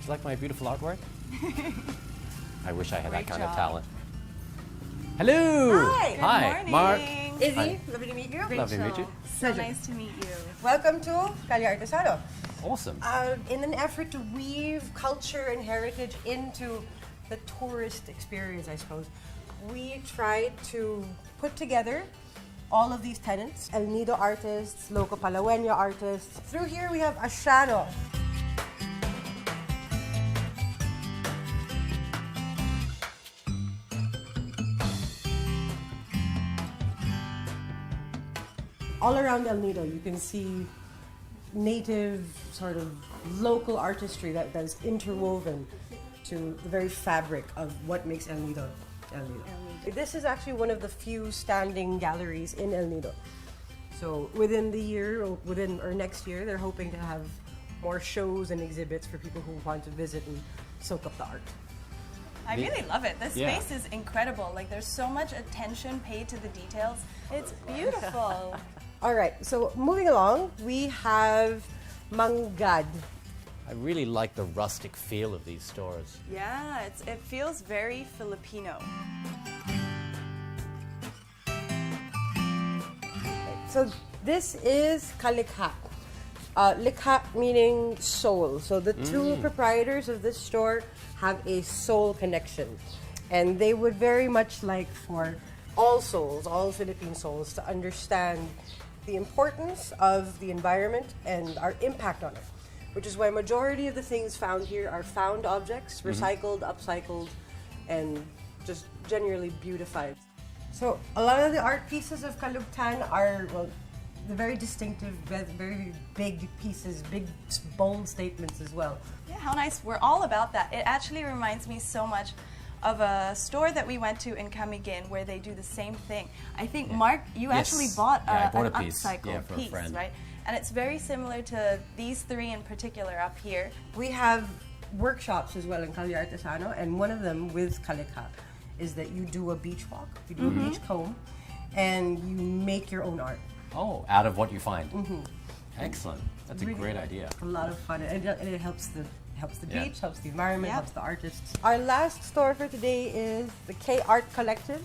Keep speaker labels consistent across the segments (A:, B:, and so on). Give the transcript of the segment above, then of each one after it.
A: you like my beautiful artwork? I wish I had that
B: Great
A: kind of
B: job.
A: talent. Hello!
C: Hi.
B: Good
A: Hi,
B: morning.
A: Mark.
C: Izzy,
A: Hi.
C: lovely to meet you.
B: Rachel,
A: Lovely to meet you.
B: So nice to meet you.
C: Welcome to Calle Artesano.
A: Awesome.
C: In an effort to weave culture and heritage into the tourist experience, I suppose, we tried to put together all of these tenants, El Nido artists, Loco Palaweña artists. Through here we have Ashano. All around El Nido, you can see native, sort of local artistry that is interwoven to the very fabric of what makes El Nido El Nido. This is actually one of the few standing galleries in El Nido. So within the year, or next year, they're hoping to have more shows and exhibits for people who want to visit and soak up the art.
B: I really love it. The
A: Yeah.
B: space is incredible. Like there's so much attention paid to the details. It's beautiful.
C: All right, so moving along, we have Mangad.
A: I really like the rustic feel of these stores.
B: Yeah, it feels very Filipino.
C: So this is Kalikha. Likha meaning soul. So the two proprietors of this store have a soul connection. And they would very much like for all souls, all Philippine souls, to understand the importance of the environment and our impact on it. Which is why majority of the things found here are found objects, recycled, upcycled, and just generally beautified. So a lot of the art pieces of Kalugtan are, well, the very distinctive, very big pieces, big, bold statements as well.
B: Yeah, how nice. We're all about that. It actually reminds me so much of a store that we went to in Camiguin where they do the same thing. I think, Mark, you
A: Yes.
B: actually bought,
A: Yeah, I bought
B: an
A: a piece.
B: upcycled
A: Yeah, for a
B: piece,
A: friend.
B: right? And it's very similar to these three in particular up here.
C: We have workshops as well in Calle Artesano, and one of them with Kalikha is that you do a beach walk, you do a beach comb, and you make your own art.
A: Oh, out of what you find. Excellent. That's a
C: Really
A: great idea.
C: A lot of fun, and it helps the
A: Yeah.
C: beach, helps the environment,
B: Yeah.
C: helps the artists. Our last store for today is the K Art Collective.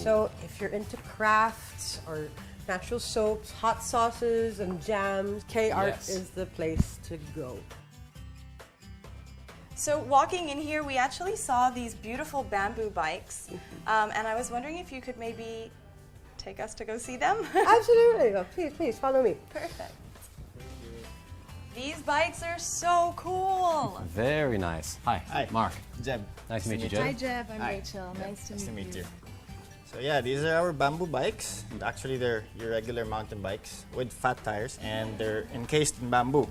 C: So if you're into crafts or natural soaps, hot sauces, and jams, K Art
A: Yes.
C: is the place to go.
B: So walking in here, we actually saw these beautiful bamboo bikes, and I was wondering if you could maybe take us to go see them.
C: Absolutely. Oh, please follow me.
B: Perfect. These bikes are so cool.
A: Very nice. Hi,
D: Hi.
A: Mark.
D: Jeb.
A: Nice to meet you, Jeb.
E: Hi, Jeb. I'm
D: Hi.
E: Rachel. Nice to meet you.
D: So yeah, these are our bamboo bikes. Actually, they're your regular mountain bikes with fat tires, and they're encased in bamboo.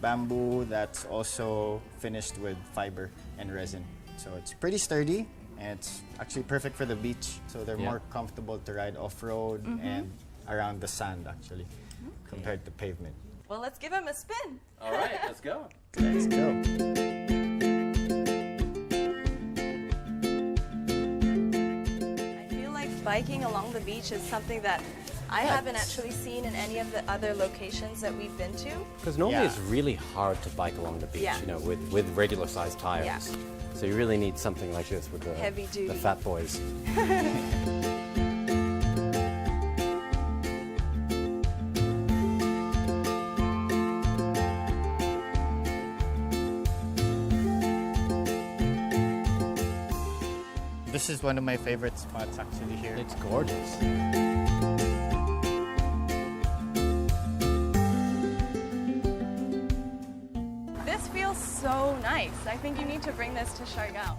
D: Bamboo that's also finished with fiber and resin. So it's pretty sturdy, and it's actually perfect for the beach. So they're
A: Yeah.
D: more comfortable to ride off-road and around the sand, actually, compared to pavement.
B: Well, let's give them a spin.
A: All right, let's go.
D: Let's go.
B: I feel like biking along the beach is something that I haven't actually seen in any of the other locations that we've been to.
A: Because normally
D: Yeah.
A: it's really hard to bike along the beach,
B: Yeah.
A: you know, with regular sized tires.
B: Yeah.
A: So you really need something like this with the
B: Heavy duty.
A: the fat boys.
D: This is one of my favorite spots actually here.
A: It's gorgeous.
B: This feels so nice. I think you need to bring this to Siargao.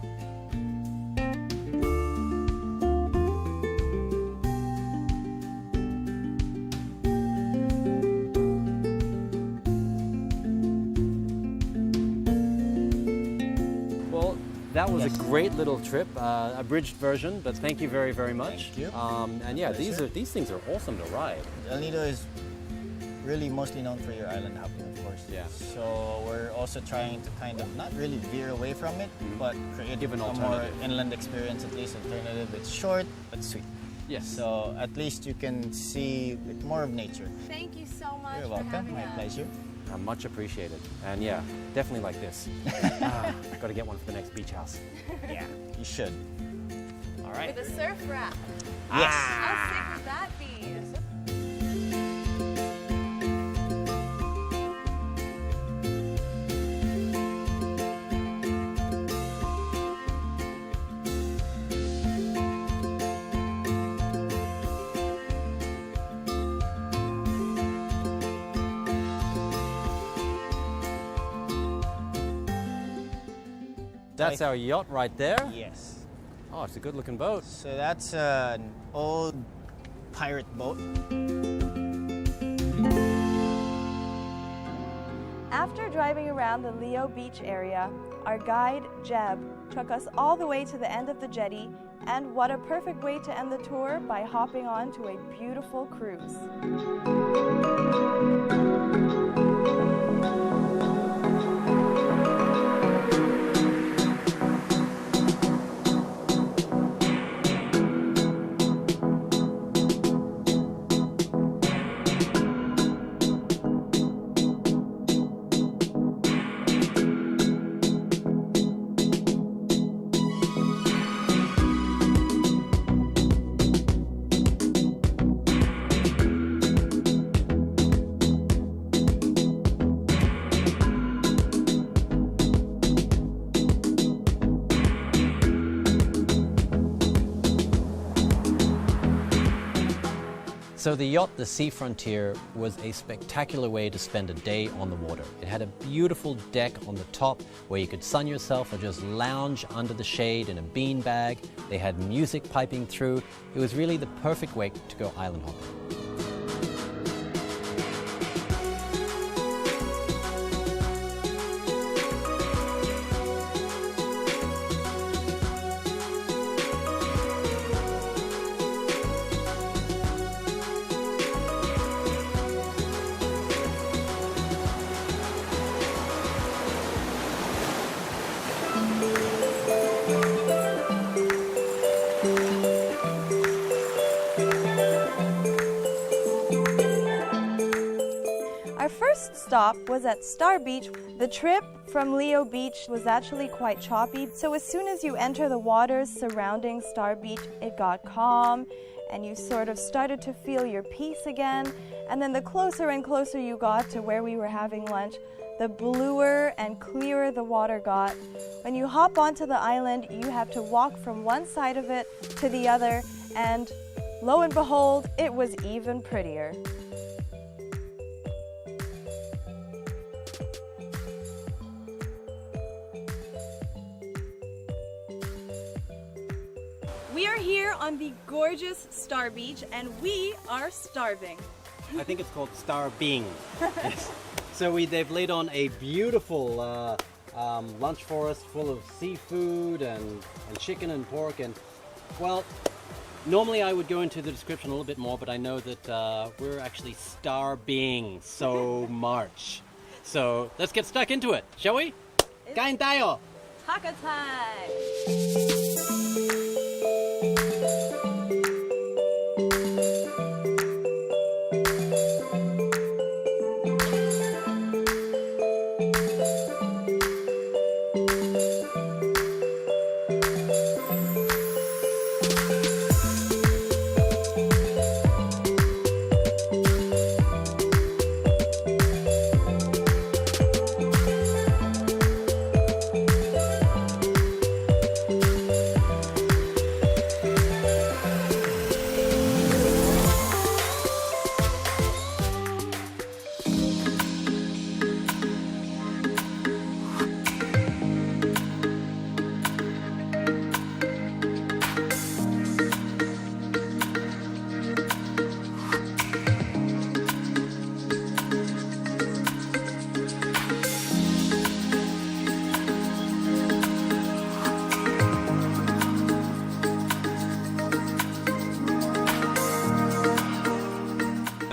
A: Well, that was
D: Yes.
A: a great little trip, abridged version, but thank you very, very much.
D: Thank you.
A: And yeah, these things are awesome to ride.
D: El Nido is really mostly known for your island hopping, of course.
A: Yeah.
D: So we're also trying to kind of not really veer away from it, but create
A: Give an
D: a more
A: alternative.
D: inland experience, at least alternative. It's short but sweet.
A: Yes.
D: So at least you can see like, more of nature.
E: Thank you so much
D: You're
E: for
D: welcome.
E: having
D: My
E: us.
D: pleasure.
A: Much appreciated. And yeah, definitely like this. Got to get one for the next beach house.
D: Yeah, you should. All right.
B: With a surf raft.
D: Yes.
B: How sick would that be?
A: That's our yacht right there.
D: Yes.
A: Oh, it's a good looking boat.
D: So that's an old pirate boat.
B: After driving around the Leo Beach area, our guide, Jeb, took us all the way to the end of the jetty, and what a perfect way to end the tour by hopping on to a beautiful cruise.
A: So the yacht, the Sea Frontier, was a spectacular way to spend a day on the water. It had a beautiful deck on the top where you could sun yourself or just lounge under the shade in a beanbag. They had music piping through. It was really the perfect way to go island hopping.
B: Our first stop was at Star Beach. The trip from Leo Beach was actually quite choppy, so as soon as you enter the waters surrounding Star Beach, it got calm and you sort of started to feel your peace again. And then the closer and closer you got to where we were having lunch, the bluer and clearer the water got. When you hop onto the island, you have to walk from one side of it to the other, and lo and behold, it was even prettier. We are here on the gorgeous Star Beach, and we are starving.
A: I think it's called Star Bing. Yes. So they've laid on a beautiful lunch for us full of seafood and chicken and pork. And, well, normally I would go into the description a little bit more, but I know that we're actually starving so much. So let's get stuck into it, shall we? Kain tayo!
B: Taco time!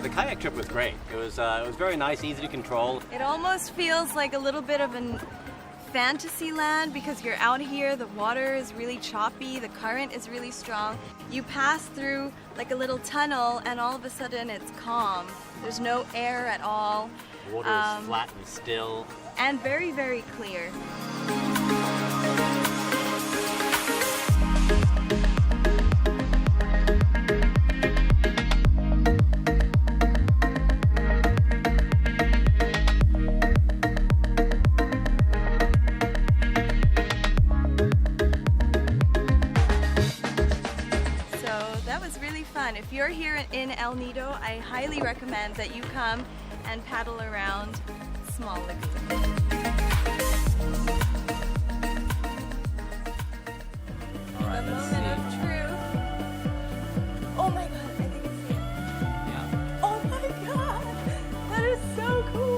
A: The kayak trip was great. It was very nice, easy to control.
B: It almost feels like a little bit of a fantasy land because you're out here, the water is really choppy, the current is really strong. You pass through like a little tunnel and all of a sudden it's calm. There's no air at all.
A: Water is flat and still.
B: And very, very clear. If you're here in El Nido, I highly recommend that you come and paddle around Small Lagoon.
A: All right,
B: The
A: let's
B: moment
A: see.
B: of truth. Oh my god, I think I see it.
A: Yeah.
B: Oh my god, that is so cool.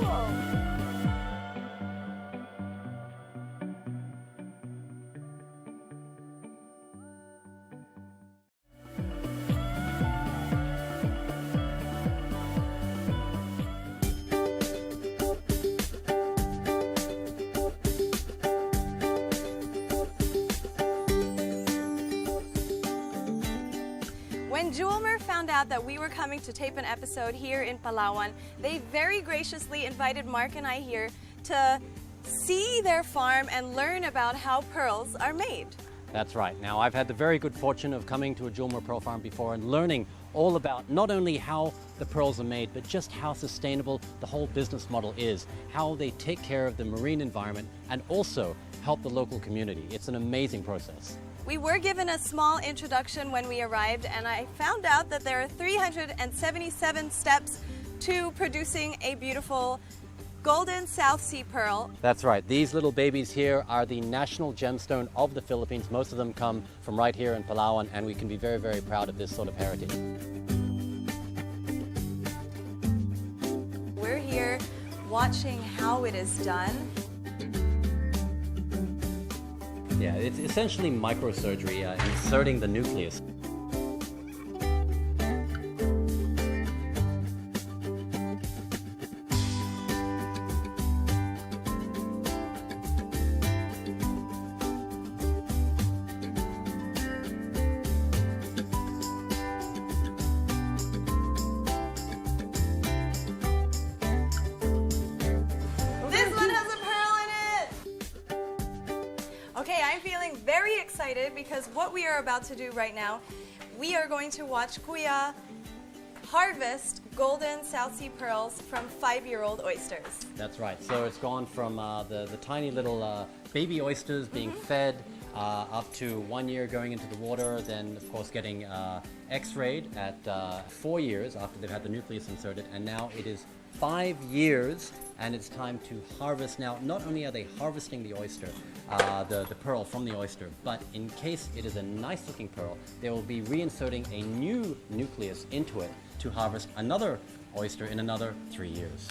B: When Jewelmer found out that we were coming to tape an episode here in Palawan, they very graciously invited Mark and I here to see their farm and learn about how pearls are made.
A: That's right. Now, I've had the very good fortune of coming to a Jewelmer Pearl Farm before and learning all about not only how the pearls are made, but just how sustainable the whole business model is, how they take care of the marine environment and also help the local community. It's an amazing process.
B: We were given a small introduction when we arrived, and I found out that there are 377 steps to producing a beautiful golden South Sea pearl.
A: That's right. These little babies here are the national gemstone of the Philippines. Most of them come from right here in Palawan, and we can be very, very proud of this sort of heritage.
B: We're here watching how it is done.
A: Yeah, it's essentially microsurgery, inserting the nucleus.
B: This one has a pearl in it! Okay, I'm feeling very excited because what we are about to do right now, we are going to watch Kuya harvest golden South Sea pearls from 5-year-old oysters.
A: That's right. So it's gone from the tiny little baby oysters being fed up to 1 year going into the water, then of course getting x-rayed at 4 years after they've had the nucleus inserted, and now it is 5 years and it's time to harvest. Now, not only are they harvesting the oyster, the pearl from the oyster, but in case it is a nice looking pearl, they will be reinserting a new nucleus into it to harvest another oyster in another 3 years.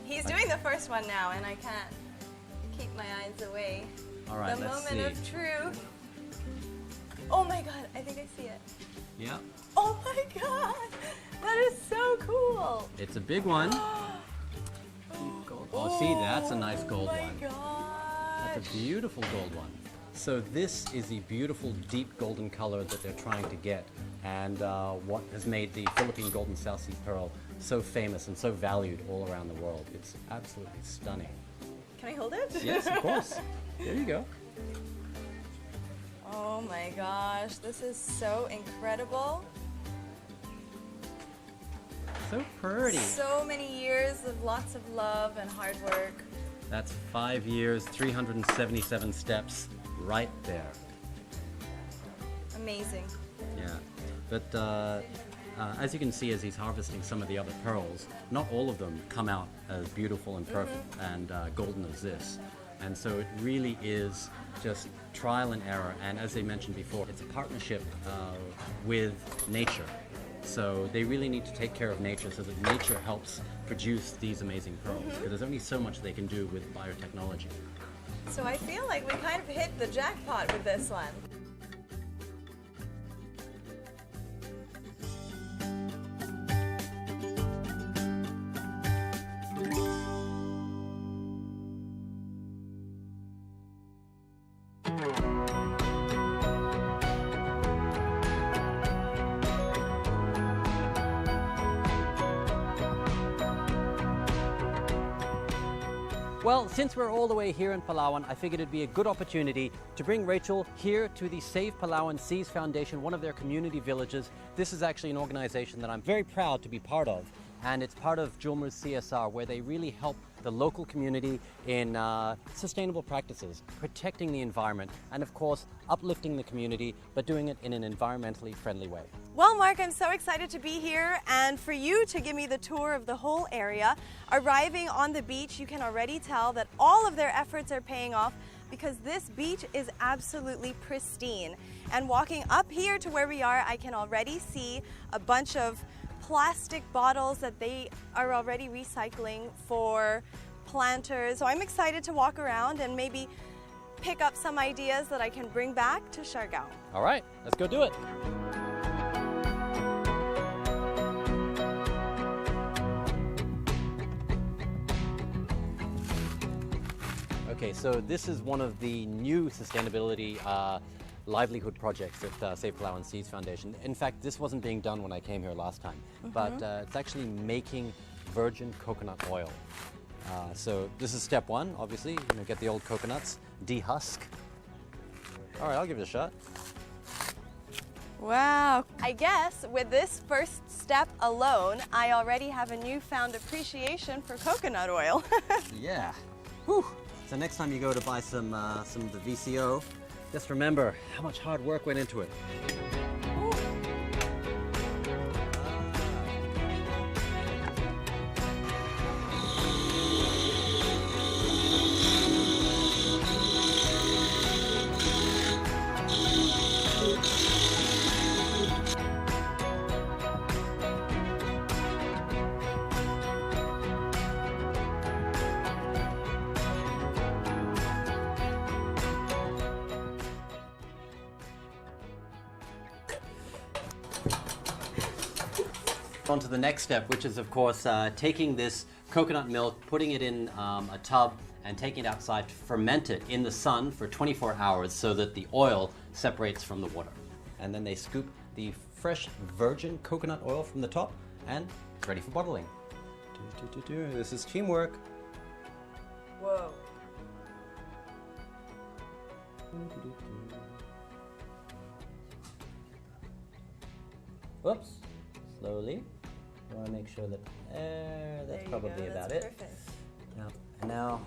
B: He's doing the first one now, and I can't keep my eyes away.
A: All right,
B: The
A: let's
B: moment
A: see.
B: of truth. Oh my god, I think I see it.
A: Yeah,
B: Oh my god, that is so cool.
A: it's a big one. Oh, see, that's a nice gold
B: Oh my
A: one.
B: god.
A: That's a beautiful gold one. So this is the beautiful deep golden color that they're trying to get, and what has made the Philippine Golden South Sea Pearl so famous and so valued all around the world. It's absolutely stunning.
B: Can I hold it?
A: Yes, of course. There you go.
B: Oh my gosh, this is so incredible.
A: So pretty.
B: So many years of lots of love and hard work.
A: That's 5 years, 377 steps right there.
B: Amazing.
A: Yeah, but as you can see, as he's harvesting some of the other pearls, not all of them come out as beautiful and perfect and golden as this. And so it really is just trial and error. And as I mentioned before, it's a partnership with nature. So they really need to take care of nature so that nature helps produce these amazing pearls. Because there's only so much they can do with biotechnology.
B: So I feel like we kind of hit the jackpot with this one.
A: Well, since we're all the way here in Palawan, I figured it'd be a good opportunity to bring Rachel here to the Save Palawan Seas Foundation, one of their community villages. This is actually an organization that I'm very proud to be part of, and it's part of Julmer's CSR, where they really help the local community in sustainable practices, protecting the environment, and of course, uplifting the community, but doing it in an environmentally friendly way.
B: Well, Mark, I'm so excited to be here and for you to give me the tour of the whole area. Arriving on the beach, you can already tell that all of their efforts are paying off because this beach is absolutely pristine. And walking up here to where we are, I can already see a bunch of plastic bottles that they are already recycling for planters. So I'm excited to walk around and maybe pick up some ideas that I can bring back to Siargao.
A: All right, let's go do it. Okay, so this is one of the new sustainability livelihood projects at Save Palawan Seas Foundation. In fact, this wasn't being done when I came here last time, but it's actually making virgin coconut oil. So this is step one, obviously. You're gonna get the old coconuts, dehusk. All right, I'll give it a shot.
B: Wow. I guess with this first step alone, I already have a newfound appreciation for coconut oil.
A: Yeah. Whew. So next time you go to buy some of the VCO, just remember how much hard work went into it. On to the next step, which is of course taking this coconut milk, putting it in a tub and taking it outside to ferment it in the sun for 24 hours so that the oil separates from the water. And then they scoop the fresh virgin coconut oil from the top and it's ready for bottling. This is teamwork.
B: Whoa.
A: Whoops. Slowly. I want to make sure that that's probably about it.
B: Perfect.
A: Now, and now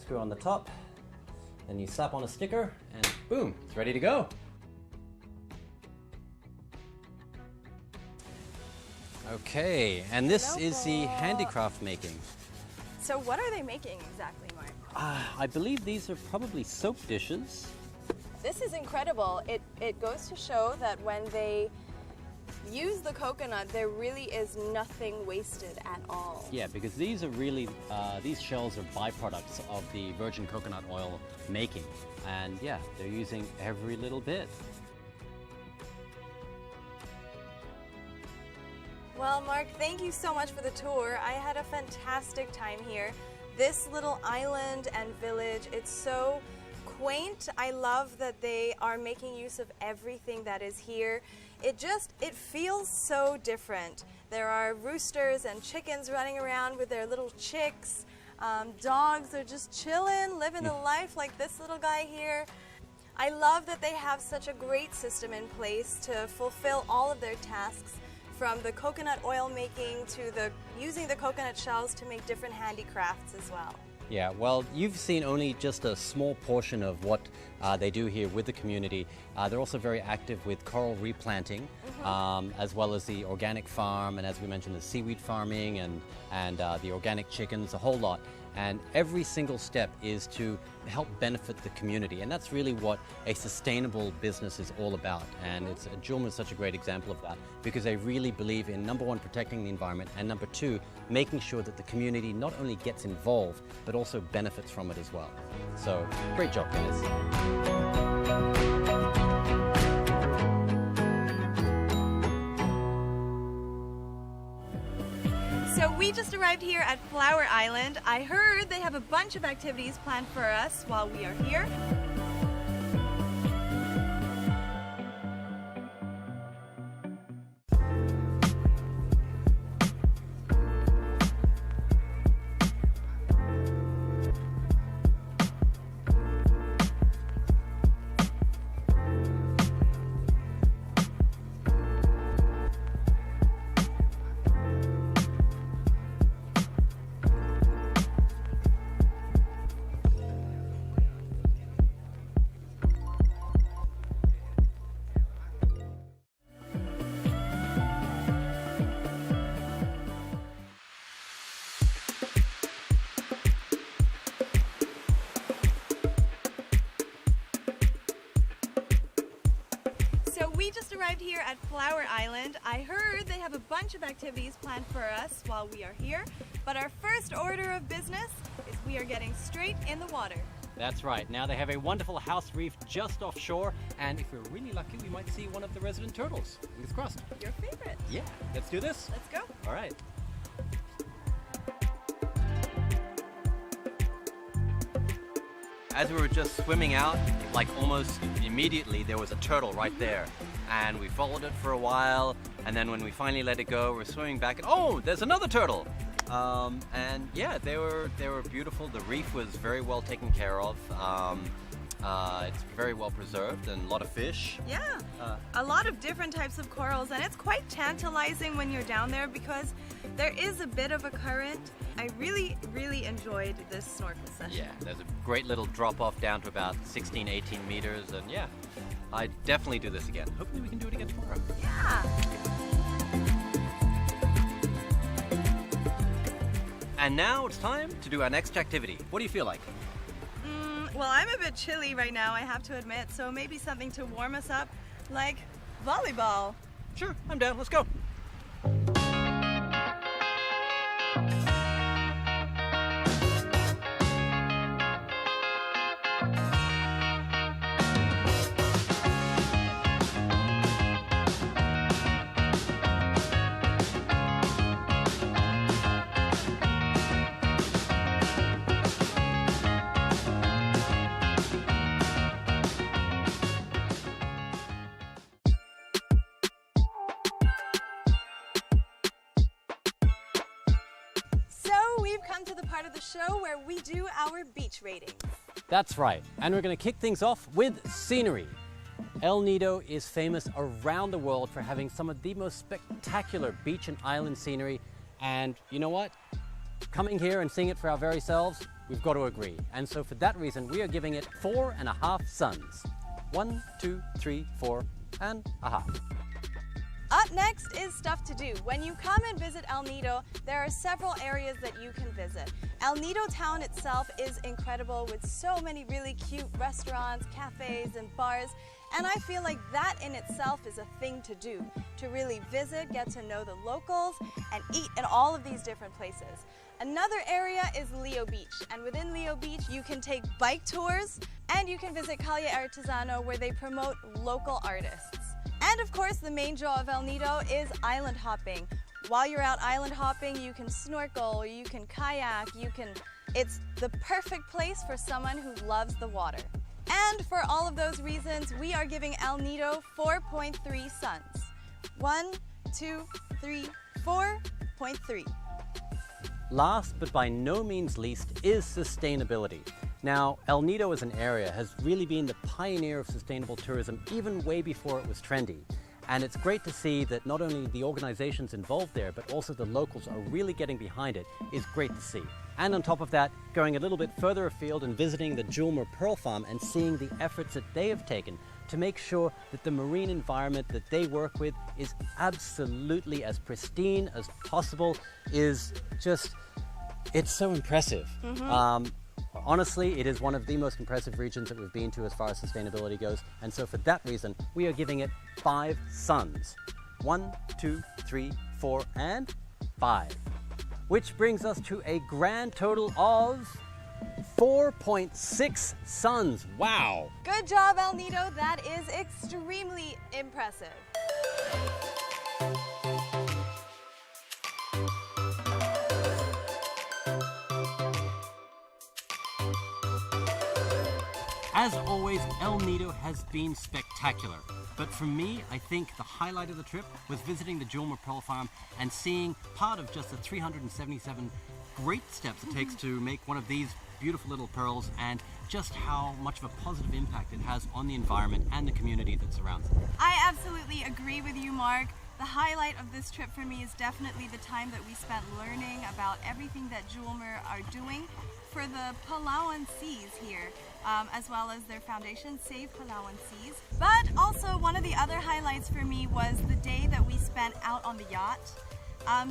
A: screw on the top, then you slap on a sticker, and boom, it's ready to go. Okay, and this is the handicraft making.
B: So what are they making exactly, Mark?
A: I believe these are probably soap dishes.
B: This is incredible. It goes to show that when they use the coconut, there really is nothing wasted at all.
A: Yeah, because these are really, these shells are byproducts of the virgin coconut oil making. And yeah, they're using every little bit.
B: Well, Mark, thank you so much for the tour. I had a fantastic time here. This little island and village, it's so quaint. I love that they are making use of everything that is here. It feels so different. There are roosters and chickens running around with their little chicks. Dogs are just chilling, living the life like this little guy here. I love that they have such a great system in place to fulfill all of their tasks, from the coconut oil making to using the coconut shells to make different handicrafts as well.
A: Yeah, well, you've seen only just a small portion of what they do here with the community. They're also very active with coral replanting, as well as the organic farm, and as we mentioned, the seaweed farming and the organic chickens, a whole lot. And every single step is to help benefit the community, and that's really what a sustainable business is all about. And Julmer is such a great example of that, because they really believe in, number one, protecting the environment, and number two, making sure that the community not only gets involved, but also benefits from it as well. So, great job, guys.
B: So we just arrived here at Flower Island. I heard they have a bunch of activities planned for us while we are here. just arrived here at Flower Island. I heard they have a bunch of activities planned for us while we are here, but our first order of business is we are getting straight in the water.
A: That's right. Now they have a wonderful house reef just offshore, and if we're really lucky, we might see one of the resident turtles. Fingers crossed.
B: Your favorite.
A: Yeah, let's do this.
B: Let's go.
A: All right. As we were just swimming out, like almost immediately, there was a turtle right there. And we followed it for a while, and then when we finally let it go, we're swimming back, and oh, there's another turtle! And yeah, they were beautiful. The reef was very well taken care of. It's very well preserved and a lot of fish.
B: Yeah, a lot of different types of corals, and it's quite tantalizing when you're down there because there is a bit of a current. I really, really enjoyed this snorkel session.
A: Yeah, there's a great little drop off down to about 16, 18 meters, and yeah, I'd definitely do this again. Hopefully we can do it again tomorrow.
B: Yeah.
A: And now it's time to do our next activity. What do you feel like?
B: Well, I'm a bit chilly right now, I have to admit, so maybe something to warm us up, like volleyball.
A: Sure, I'm down. Let's go.
B: We've come to the part of the show where we do our beach ratings.
A: That's right, and we're going to kick things off with scenery. El Nido is famous around the world for having some of the most spectacular beach and island scenery, and you know what? Coming here and seeing it for our very selves, we've got to agree. And so for that reason, we are giving it 4.5 suns. 1, 2, 3, 4.5.
B: Up next is stuff to do. When you come and visit El Nido, there are several areas that you can visit. El Nido town itself is incredible with so many really cute restaurants, cafes, and bars. And I feel like that in itself is a thing to do, to really visit, get to know the locals, and eat in all of these different places. Another area is Leo Beach, and within Leo Beach you can take bike tours, and you can visit Calle Artesano where they promote local artists. And of course, the main draw of El Nido is island hopping. While you're out island hopping, you can snorkel, or you can kayak, it's the perfect place for someone who loves the water. And for all of those reasons, we are giving El Nido 4.3 suns. 1, 2, 3, 4.3.
A: Last but by no means least is sustainability. Now, El Nido as an area has really been the pioneer of sustainable tourism even way before it was trendy. And it's great to see that not only the organizations involved there, but also the locals are really getting behind it is great to see. And on top of that, going a little bit further afield and visiting the Julmer Pearl Farm and seeing the efforts that they have taken to make sure that the marine environment that they work with is absolutely as pristine as possible is just, it's so impressive. Honestly, it is one of the most impressive regions that we've been to as far as sustainability goes, and so for that reason, we are giving it 5 suns. 1, 2, 3, 4, and 5. Which brings us to a grand total of 4.6 suns. Wow!
B: Good job, El Nido. That is extremely impressive.
A: As always, El Nido has been spectacular. But for me, I think the highlight of the trip was visiting the Julmer Pearl Farm and seeing part of just the 377 great steps it takes to make one of these beautiful little pearls, and just how much of a positive impact it has on the environment and the community that surrounds it.
B: I absolutely agree with you, Mark. The highlight of this trip for me is definitely the time that we spent learning about everything that Julmer are doing for the Palawan Seas here, as well as their foundation, Save Palawan Seas. But also one of the other highlights for me was the day that we spent out on the yacht.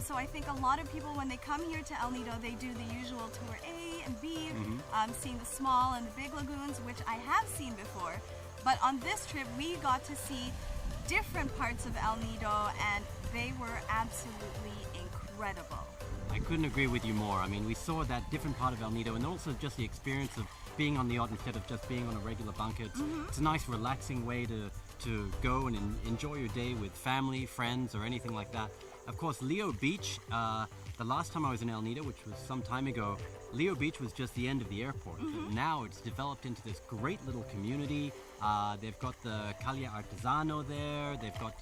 B: So I think a lot of people, when they come here to El Nido, they do the usual tour A and B, seeing the small and the big lagoons, which I have seen before. But on this trip, we got to see different parts of El Nido, and they were absolutely incredible.
A: I couldn't agree with you more. I mean, we saw that different part of El Nido, and also just the experience of being on the yacht instead of just being on a regular bunker. It's a nice, relaxing way to go and enjoy your day with family, friends, or anything like that. Of course, Leo Beach, the last time I was in El Nido, which was some time ago, Leo Beach was just the end of the airport. But now it's developed into this great little community. They've got the Calle Artesano there. They've got,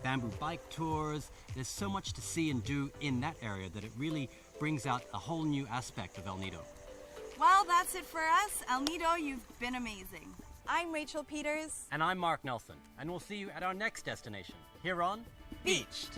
A: bamboo bike tours. There's so much to see and do in that area that it really brings out a whole new aspect of El Nido.
B: Well, that's it for us. El Nido, you've been amazing. I'm Rachel Peters.
A: And I'm Mark Nelson, and we'll see you at our next destination here on Beached.